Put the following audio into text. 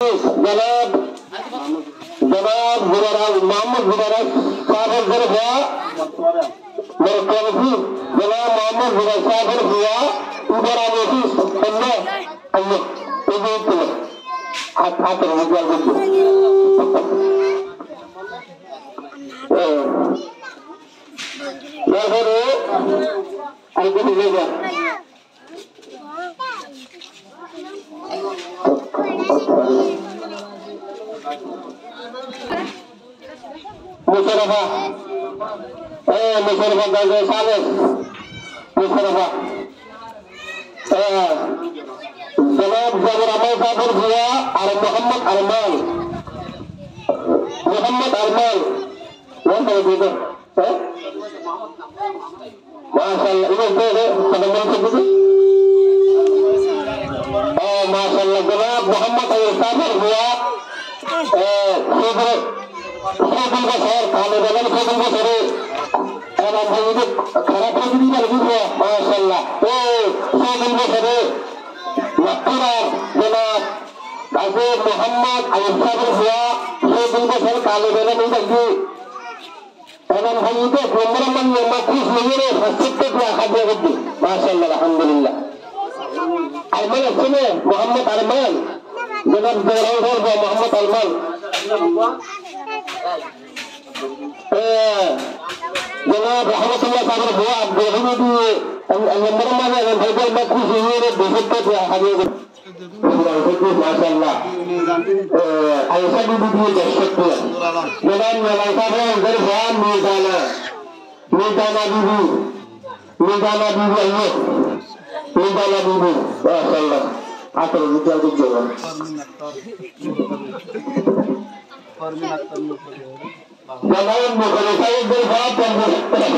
जनाब जनाब मोहम्मद मुबारक साहब हुआ मरकजी जनाब मोहम्मद मुबारक साहब हुआ ऊपर आने की अल्लाह अल्लाह ये तो हाथ हाथ रखो यार रे आइए मिलेगा मुशर्रफा मुशर्रफा गाज़ी सालेह मुशर्रफा जनाब जाबिर अहमद साहब हुआ और मोहम्मद अरमान कौन है ये माशाअल्लाह ये दे कदम से दे माशाअल्लाह जनाब मोहम्मद अय्यूब साहब हुआ Sebelum besar kalau dalam sebelum besar orang hidup kerana hidup lagi dia, masyaallah. Sebelum besar Makrar Jemaat Abu Muhammad Ayyub Sabri Hua sebelum besar kalau dalam ini lagi orang hidup benar-benar yang makus mengira masjid dia hadir lagi, masyaallah, alhamdulillah. Arman sini Muhammad Arman dengan orang Muhammad Arman. जनाब रहमतुल्लाह साहब हुआ अब देखने भी नंबर में है भाई मैं कुछ ये देख के हाजिर माशाअल्लाह ऐसा भी वीडियो देख सकते हैं जनाब मेरा साहब इधर हुआ मीदाना बीबी माशाअल्लाह आकर वीडियो को जो जनाब मुखलिसा इधर बात कर